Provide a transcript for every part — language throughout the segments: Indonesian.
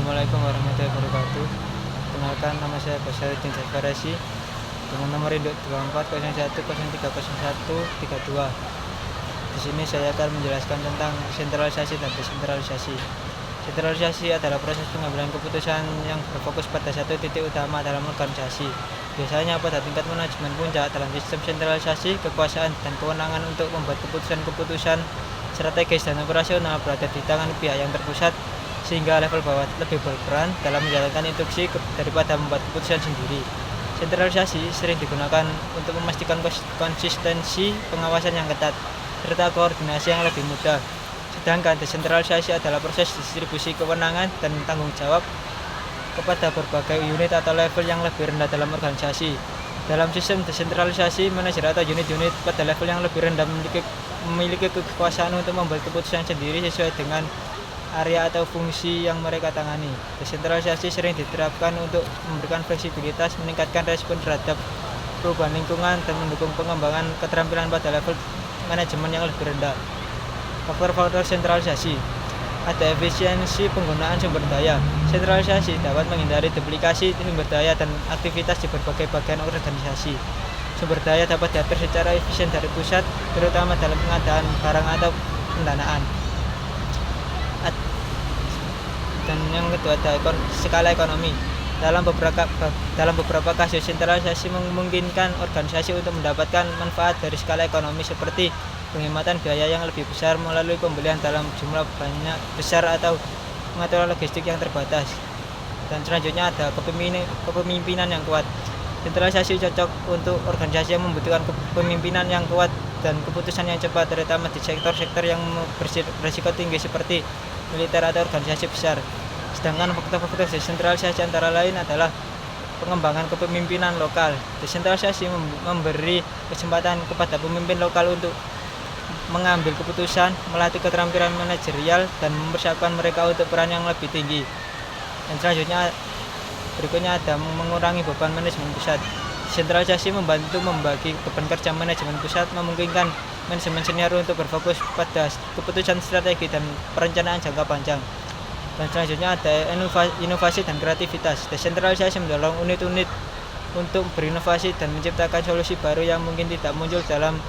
Assalamualaikum warahmatullahi wabarakatuh. Kenalkan, nama saya Basaruddin Jafarasi dengan nomor induk 2401030132. Di sini saya akan menjelaskan tentang sentralisasi dan desentralisasi. Sentralisasi adalah proses pengambilan keputusan yang berfokus pada satu titik utama dalam organisasi. Biasanya pada tingkat manajemen puncak. Dalam sistem sentralisasi, kekuasaan dan kewenangan untuk membuat keputusan-keputusan strategis dan operasional berada di tangan pihak yang terpusat, sehingga level bawah lebih berperan dalam menjalankan instruksi daripada membuat keputusan sendiri. Sentralisasi sering digunakan untuk memastikan konsistensi pengawasan yang ketat, serta koordinasi yang lebih mudah. Sedangkan desentralisasi adalah proses distribusi kewenangan dan tanggung jawab kepada berbagai unit atau level yang lebih rendah dalam organisasi. Dalam sistem desentralisasi, manajer atau unit-unit pada level yang lebih rendah memiliki kekuasaan untuk membuat keputusan sendiri sesuai dengan area atau fungsi yang mereka tangani. Desentralisasi sering diterapkan untuk memberikan fleksibilitas, meningkatkan respon terhadap perubahan lingkungan, dan mendukung pengembangan keterampilan pada level manajemen yang lebih rendah. Faktor-faktor sentralisasi: ada efisiensi penggunaan sumber daya. Sentralisasi dapat menghindari duplikasi sumber daya dan aktivitas di berbagai bagian organisasi. Sumber daya dapat diatur secara efisien dari pusat, terutama dalam pengadaan barang atau pendanaan. Dan yang kedua ada skala ekonomi. Dalam beberapa kasus, sentralisasi memungkinkan organisasi untuk mendapatkan manfaat dari skala ekonomi, seperti penghematan biaya yang lebih besar melalui pembelian dalam jumlah banyak besar atau pengaturan logistik yang terbatas. Dan selanjutnya ada kepemimpinan yang kuat. Sentralisasi cocok untuk organisasi yang membutuhkan kepemimpinan yang kuat dan keputusan yang cepat, terutama di sektor-sektor yang berisiko tinggi seperti militer atau organisasi besar. Sedangkan faktor-faktor desentralisasi antara lain adalah pengembangan kepemimpinan lokal. Desentralisasi memberi kesempatan kepada pemimpin lokal untuk mengambil keputusan, melatih keterampilan manajerial, dan mempersiapkan mereka untuk peran yang lebih tinggi. Dan selanjutnya berikutnya ada mengurangi beban manajemen pusat. Desentralisasi membantu membagi beban kerja manajemen pusat, memungkinkan manajemen senior untuk berfokus pada keputusan strategi dan perencanaan jangka panjang. Dan selanjutnya ada inovasi dan kreativitas. Desentralisasi mendorong unit-unit untuk berinovasi dan menciptakan solusi baru yang mungkin tidak muncul dalam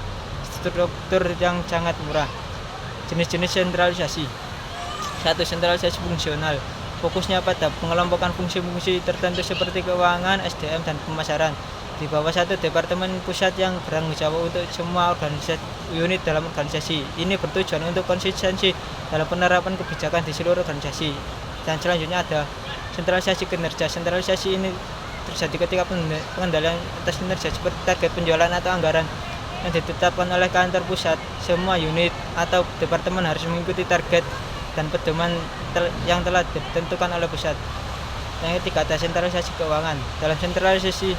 struktur yang sangat murah. Jenis-jenis sentralisasi: 1. Sentralisasi fungsional. Fokusnya pada pengelompokan fungsi-fungsi tertentu seperti keuangan, SDM, dan pemasaran di bawah satu departemen pusat yang bertanggung jawab untuk semua unit dalam organisasi. Ini bertujuan untuk konsistensi dalam penerapan kebijakan di seluruh organisasi. Dan selanjutnya ada sentralisasi kinerja. Sentralisasi ini terjadi ketika pengendalian atas kinerja seperti target penjualan atau anggaran yang ditetapkan oleh kantor pusat. Semua unit atau departemen harus mengikuti target dan pedoman yang telah ditentukan oleh pusat. Yang ketiga ada sentralisasi keuangan. Dalam sentralisasi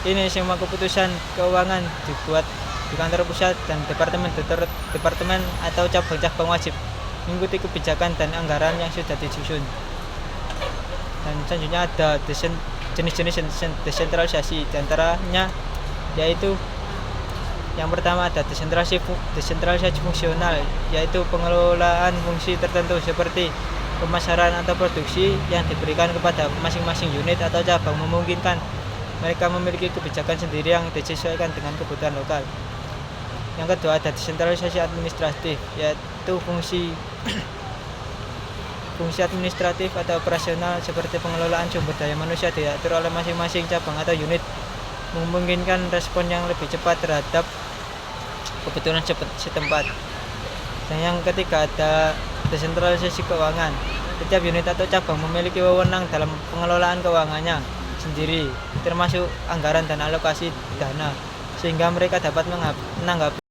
ini, semua keputusan keuangan dibuat di kantor pusat, dan departemen atau cabang-cabang wajib mengikuti kebijakan dan anggaran yang sudah disusun. Dan selanjutnya ada jenis-jenis desentralisasi, diantaranya yaitu yang pertama ada desentralisasi fungsional, yaitu pengelolaan fungsi tertentu seperti pemasaran atau produksi yang diberikan kepada masing-masing unit atau cabang, memungkinkan mereka memiliki kebijakan sendiri yang disesuaikan dengan kebutuhan lokal. Yang kedua ada desentralisasi administratif, yaitu fungsi administratif atau operasional seperti pengelolaan sumber daya manusia diatur oleh masing-masing cabang atau unit, memungkinkan respon yang lebih cepat terhadap kebutuhan setempat. Dan yang ketiga ada desentralisasi keuangan. Setiap unit atau cabang memiliki wewenang dalam pengelolaan keuangannya sendiri, termasuk anggaran dan alokasi dana, sehingga mereka dapat menanggapi